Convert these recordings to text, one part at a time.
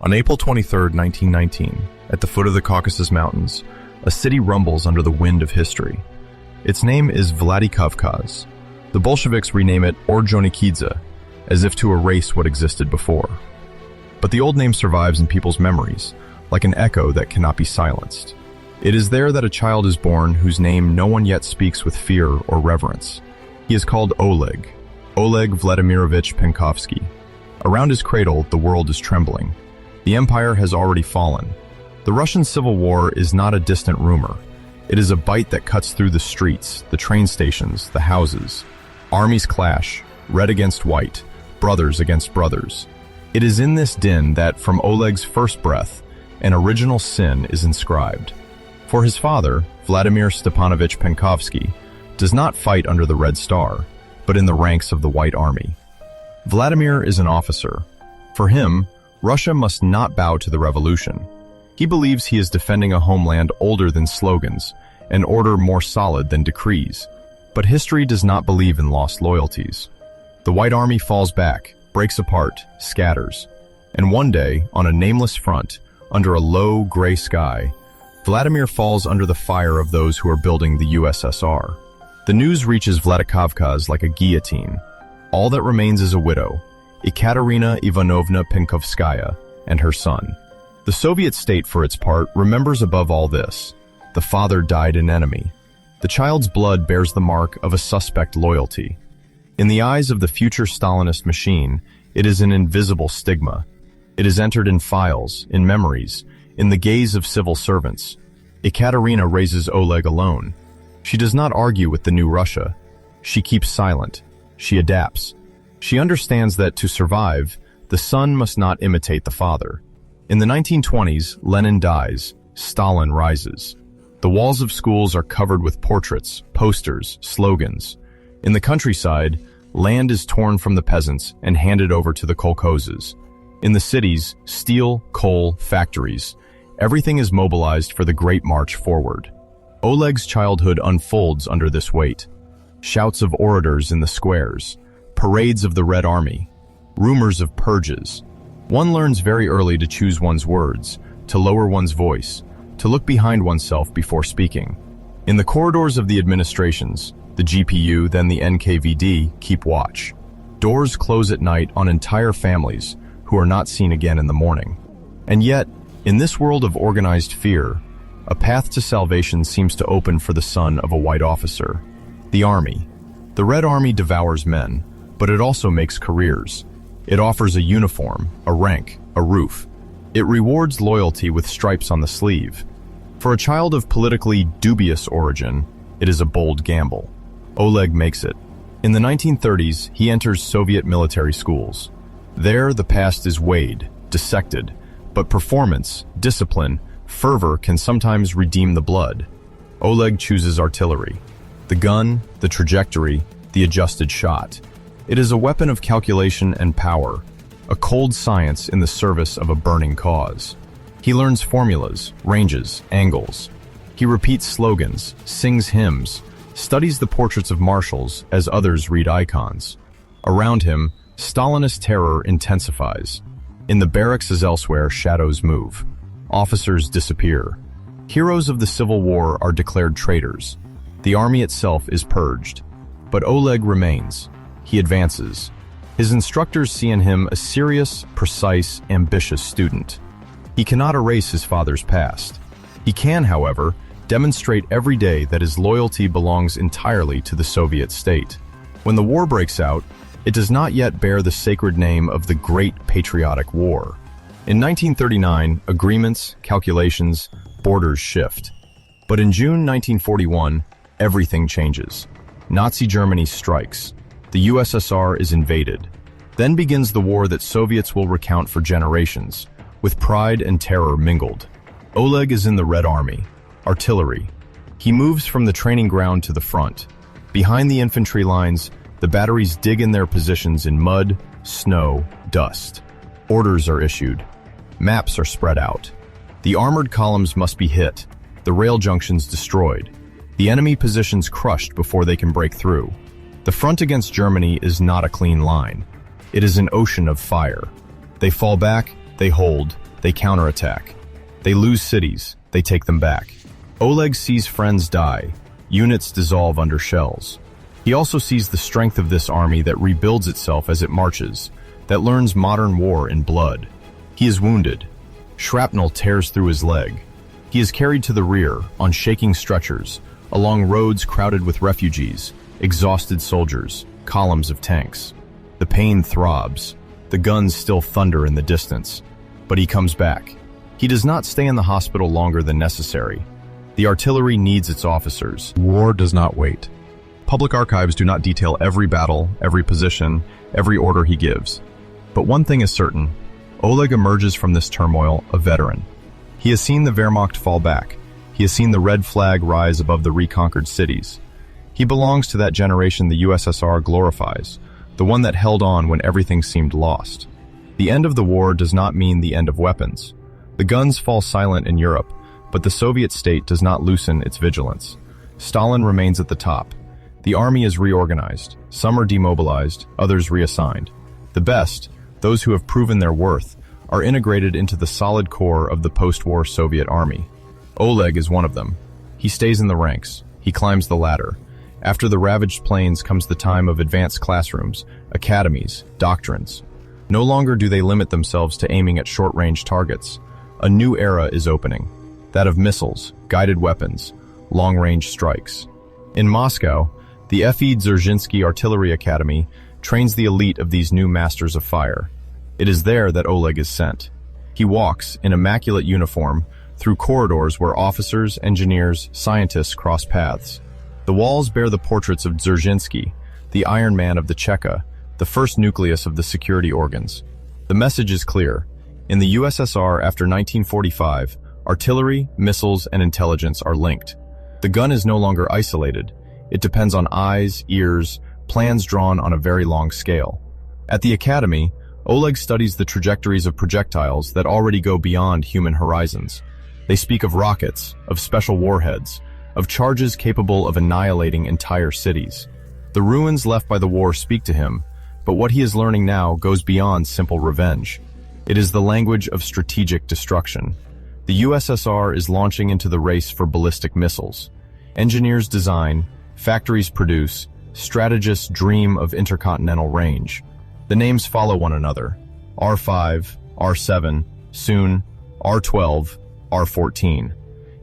On April 23, 1919, at the foot of the Caucasus Mountains, a city rumbles under the wind of history. Its name is Vladikavkaz. The Bolsheviks rename it Ordzhonikidze, as if to erase what existed before. But the old name survives in people's memories, like an echo that cannot be silenced. It is there that a child is born whose name no one yet speaks with fear or reverence. He is called Oleg Vladimirovich Penkovsky. Around his cradle, the world is trembling. The empire has already fallen. The Russian Civil War is not a distant rumor. It is a bite that cuts through the streets, the train stations, the houses. Armies clash, red against white, brothers against brothers. It is in this din that, from Oleg's first breath, an original sin is inscribed. For his father, Vladimir Stepanovich Penkovsky, does not fight under the Red Star, but in the ranks of the White Army. Vladimir is an officer. For him, Russia must not bow to the revolution. He believes he is defending a homeland older than slogans, an order more solid than decrees. But history does not believe in lost loyalties. The White Army falls back, breaks apart, scatters. And one day, on a nameless front, under a low, gray sky, Vladimir falls under the fire of those who are building the USSR. The news reaches Vladikavkaz like a guillotine. All that remains is a widow, Ekaterina Ivanovna Penkovskaya, and her son. The Soviet state, for its part, remembers above all this. The father died an enemy. The child's blood bears the mark of a suspect loyalty. In the eyes of the future Stalinist machine, it is an invisible stigma. It is entered in files, in memories, in the gaze of civil servants. Ekaterina raises Oleg alone. She does not argue with the new Russia. She keeps silent. She adapts. She understands that to survive, the son must not imitate the father. In the 1920s, Lenin dies, Stalin rises. The walls of schools are covered with portraits, posters, slogans. In the countryside, land is torn from the peasants and handed over to the kolkhozes. In the cities, steel, coal, factories, everything is mobilized for the great march forward. Oleg's childhood unfolds under this weight. Shouts of orators in the squares, parades of the Red Army, rumors of purges. One learns very early to choose one's words, to lower one's voice, to look behind oneself before speaking. In the corridors of the administrations, the GPU, then the NKVD, keep watch. Doors close at night on entire families who are not seen again in the morning. And yet, in this world of organized fear, a path to salvation seems to open for the son of a white officer. The Army. The Red Army devours men, but it also makes careers. It offers a uniform, a rank, a roof. It rewards loyalty with stripes on the sleeve. For a child of politically dubious origin, it is a bold gamble. Oleg makes it. In the 1930s, he enters Soviet military schools. There, the past is weighed, dissected, but performance, discipline, fervor can sometimes redeem the blood. Oleg chooses artillery. The gun, the trajectory, the adjusted shot. It is a weapon of calculation and power, a cold science in the service of a burning cause. He learns formulas, ranges, angles. He repeats slogans, sings hymns, studies the portraits of marshals as others read icons. Around him, Stalinist terror intensifies. In the barracks as elsewhere, shadows move. Officers disappear. Heroes of the Civil War are declared traitors. The army itself is purged. But Oleg remains. He advances. His instructors see in him a serious, precise, ambitious student. He cannot erase his father's past. He can, however, demonstrate every day that his loyalty belongs entirely to the Soviet state. When the war breaks out, it does not yet bear the sacred name of the Great Patriotic War. In 1939, agreements, calculations, borders shift. But in June 1941, everything changes. Nazi Germany strikes. The USSR is invaded. Then begins the war that Soviets will recount for generations, with pride and terror mingled. Oleg is in the Red Army, artillery. He moves from the training ground to the front. Behind the infantry lines, the batteries dig in their positions in mud, snow, dust. Orders are issued. Maps are spread out. The armored columns must be hit, the rail junctions destroyed, the enemy positions crushed before they can break through. The front against Germany is not a clean line. It is an ocean of fire. They fall back, they hold, they counterattack. They lose cities, they take them back. Oleg sees friends die, units dissolve under shells. He also sees the strength of this army that rebuilds itself as it marches, that learns modern war in blood. He is wounded. Shrapnel tears through his leg. He is carried to the rear on shaking stretchers, along roads crowded with refugees, exhausted soldiers, columns of tanks. The pain throbs. The guns still thunder in the distance. But he comes back. He does not stay in the hospital longer than necessary. The artillery needs its officers. War does not wait. Public archives do not detail every battle, every position, every order he gives. But one thing is certain. Oleg emerges from this turmoil a veteran. He has seen the Wehrmacht fall back. He has seen the red flag rise above the reconquered cities. He belongs to that generation the USSR glorifies, the one that held on when everything seemed lost. The end of the war does not mean the end of weapons. The guns fall silent in Europe, but the Soviet state does not loosen its vigilance. Stalin remains at the top. The army is reorganized. Some are demobilized, others reassigned. The best, those who have proven their worth, are integrated into the solid core of the post-war Soviet army. Oleg is one of them. He stays in the ranks. He climbs the ladder. After the ravaged plains comes the time of advanced classrooms, academies, doctrines. No longer do they limit themselves to aiming at short-range targets. A new era is opening, that of missiles, guided weapons, long-range strikes. In Moscow, the FE Dzerzhinsky Artillery Academy trains the elite of these new masters of fire. It is there that Oleg is sent. He walks, in immaculate uniform, through corridors where officers, engineers, scientists cross paths. The walls bear the portraits of Dzerzhinsky, the Iron Man of the Cheka, the first nucleus of the security organs. The message is clear. In the USSR after 1945, artillery, missiles, and intelligence are linked. The gun is no longer isolated. It depends on eyes, ears, plans drawn on a very long scale. At the academy, Oleg studies the trajectories of projectiles that already go beyond human horizons. They speak of rockets, of special warheads, of charges capable of annihilating entire cities. The ruins left by the war speak to him, but what he is learning now goes beyond simple revenge. It is the language of strategic destruction. The USSR is launching into the race for ballistic missiles. Engineers design, factories produce, strategists dream of intercontinental range. The names follow one another. R5, R7, soon R12, R14.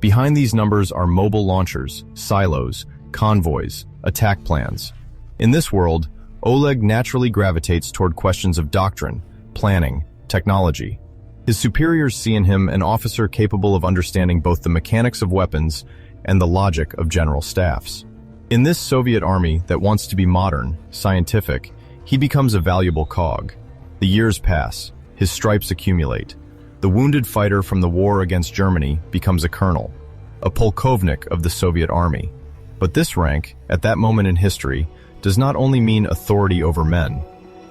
Behind these numbers are mobile launchers, silos, convoys, attack plans. In this world, Oleg naturally gravitates toward questions of doctrine, planning, technology. His superiors see in him an officer capable of understanding both the mechanics of weapons and the logic of general staffs. In this Soviet army that wants to be modern, scientific, he becomes a valuable cog. The years pass, his stripes accumulate. The wounded fighter from the war against Germany becomes a colonel, a polkovnik of the Soviet army. But this rank, at that moment in history, does not only mean authority over men.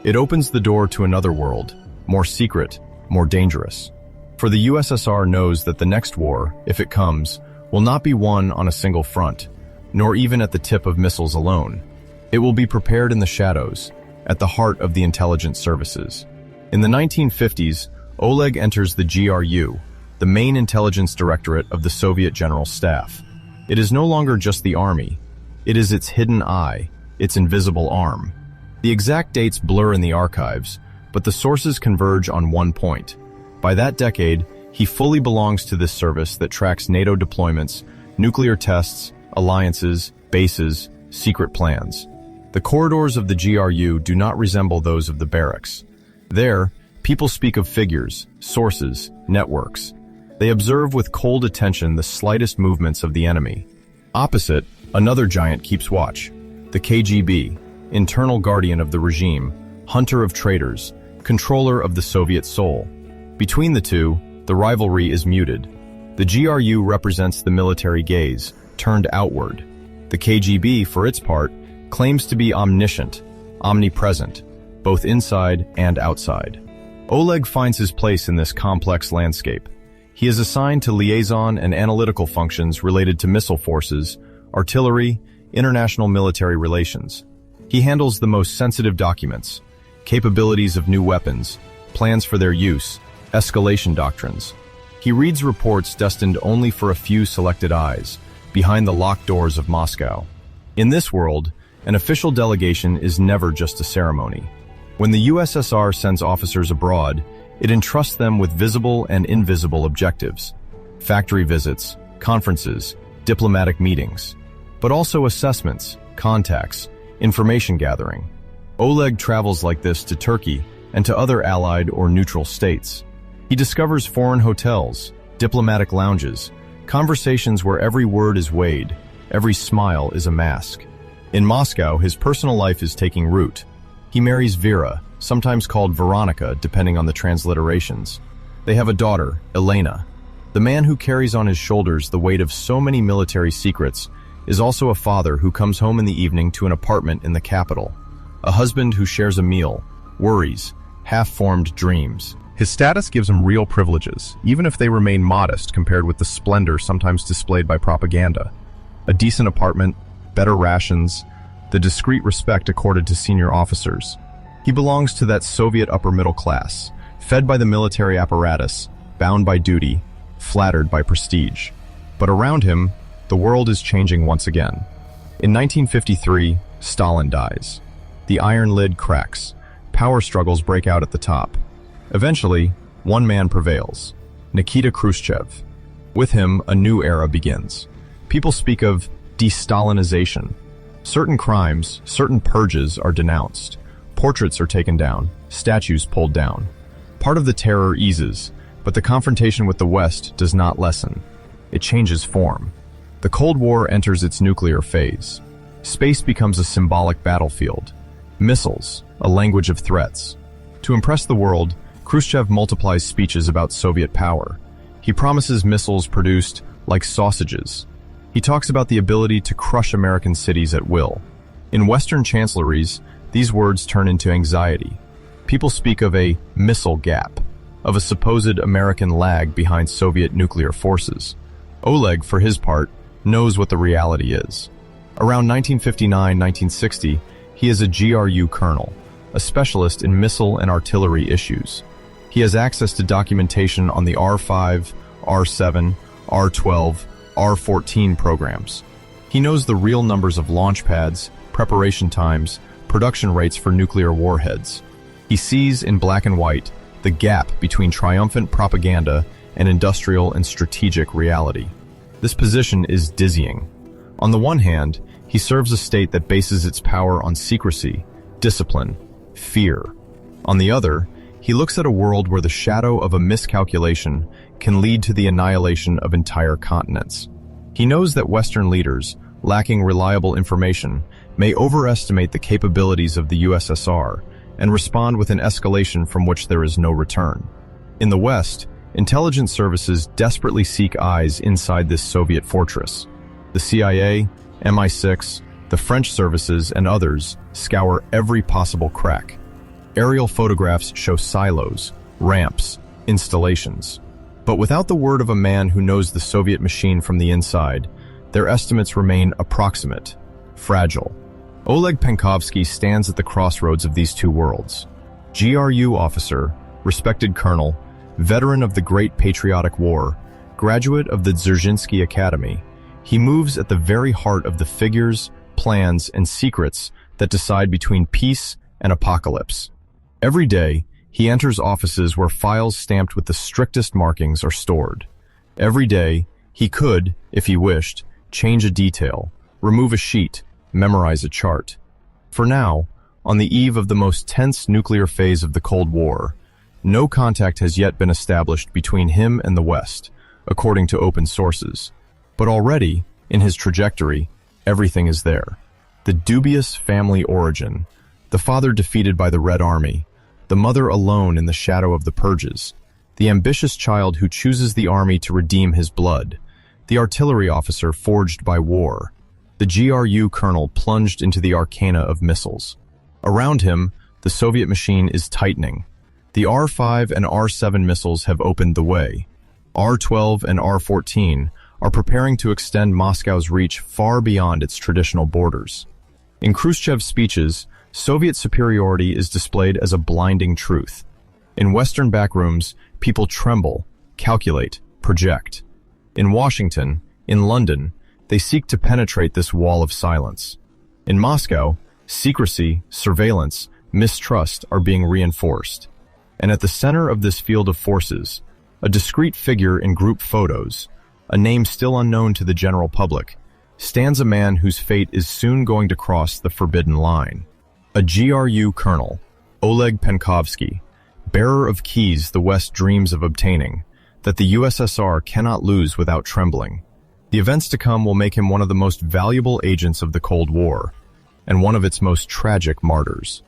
It opens the door to another world, more secret, more dangerous. For the USSR knows that the next war, if it comes, will not be won on a single front, nor even at the tip of missiles alone. It will be prepared in the shadows, at the heart of the intelligence services. In the 1950s, Oleg enters the GRU, the main intelligence directorate of the Soviet General Staff. It is no longer just the army. It is its hidden eye, its invisible arm. The exact dates blur in the archives, but the sources converge on one point. By that decade, he fully belongs to this service that tracks NATO deployments, nuclear tests, alliances, bases, secret plans. The corridors of the GRU do not resemble those of the barracks. There, people speak of figures, sources, networks. They observe with cold attention the slightest movements of the enemy. Opposite, another giant keeps watch. The KGB, internal guardian of the regime, hunter of traitors, controller of the Soviet soul. Between the two, the rivalry is muted. The GRU represents the military gaze, turned outward. The KGB, for its part, claims to be omniscient, omnipresent, both inside and outside. Oleg finds his place in this complex landscape. He is assigned to liaison and analytical functions related to missile forces, artillery, international military relations. He handles the most sensitive documents, capabilities of new weapons, plans for their use, escalation doctrines. He reads reports destined only for a few selected eyes, behind the locked doors of Moscow. In this world, an official delegation is never just a ceremony. When the USSR sends officers abroad, it entrusts them with visible and invisible objectives: factory visits, conferences, diplomatic meetings, but also assessments, contacts, information gathering. Oleg travels like this to Turkey and to other allied or neutral states. He discovers foreign hotels, diplomatic lounges, conversations where every word is weighed, every smile is a mask. In Moscow, his personal life is taking root. He marries Vera, sometimes called Veronica depending on the transliterations. They have a daughter, Elena. The man who carries on his shoulders the weight of so many military secrets is also a father who comes home in the evening to an apartment in the capital. A husband who shares a meal, worries, half-formed dreams. His status gives him real privileges, even if they remain modest compared with the splendor sometimes displayed by propaganda. A decent apartment, better rations, the discreet respect accorded to senior officers. He belongs to that Soviet upper middle class, fed by the military apparatus, bound by duty, flattered by prestige. But around him, the world is changing once again. In 1953, Stalin dies. The iron lid cracks. Power struggles break out at the top. Eventually, one man prevails: Nikita Khrushchev. With him, a new era begins. People speak of de-Stalinization. Certain crimes, certain purges are denounced. Portraits are taken down, statues pulled down. Part of the terror eases, but the confrontation with the West does not lessen. It changes form. The Cold War enters its nuclear phase. Space becomes a symbolic battlefield. Missiles, a language of threats. To impress the world, Khrushchev multiplies speeches about Soviet power. He promises missiles produced like sausages. He talks about the ability to crush American cities at will. In Western chancelleries, these words turn into anxiety. People speak of a missile gap, of a supposed American lag behind Soviet nuclear forces. Oleg, for his part, knows what the reality is. Around 1959-1960, he is a GRU colonel, a specialist in missile and artillery issues. He has access to documentation on the R5, R7, R12, R14 programs. He knows the real numbers of launch pads, preparation times, production rates for nuclear warheads. He sees in black and white the gap between triumphant propaganda and industrial and strategic reality. This position is dizzying. On the one hand, he serves a state that bases its power on secrecy, discipline, fear. On the other, he looks at a world where the shadow of a miscalculation can lead to the annihilation of entire continents. He knows that Western leaders, lacking reliable information, may overestimate the capabilities of the USSR and respond with an escalation from which there is no return. In the West, intelligence services desperately seek eyes inside this Soviet fortress. The CIA, MI6, the French services, and others scour every possible crack. Aerial photographs show silos, ramps, installations. But without the word of a man who knows the Soviet machine from the inside, their estimates remain approximate, fragile. Oleg Penkovsky stands at the crossroads of these two worlds. GRU officer, respected colonel, veteran of the Great Patriotic War, graduate of the Dzerzhinsky Academy, he moves at the very heart of the figures, plans, and secrets that decide between peace and apocalypse. Every day, he enters offices where files stamped with the strictest markings are stored. Every day, he could, if he wished, change a detail, remove a sheet, memorize a chart. For now, on the eve of the most tense nuclear phase of the Cold War, no contact has yet been established between him and the West, according to open sources. But already, in his trajectory, everything is there. The dubious family origin, the father defeated by the Red Army, the mother alone in the shadow of the purges, the ambitious child who chooses the army to redeem his blood, the artillery officer forged by war, the GRU colonel plunged into the arcana of missiles. Around him, the Soviet machine is tightening. The R5 and R7 missiles have opened the way. R12 and R14 are preparing to extend Moscow's reach far beyond its traditional borders. In Khrushchev's speeches, Soviet superiority is displayed as a blinding truth. In Western backrooms, People tremble, calculate, project. In Washington, in London, they seek to penetrate this wall of silence. In Moscow, secrecy, surveillance, mistrust are being reinforced. And at the center of this field of forces, a discrete figure in group photos, a name still unknown to the general public, stands a man whose fate is soon going to cross the forbidden line. A GRU colonel, Oleg Penkovsky, bearer of keys the West dreams of obtaining, that the USSR cannot lose without trembling. The events to come will make him one of the most valuable agents of the Cold War, and one of its most tragic martyrs.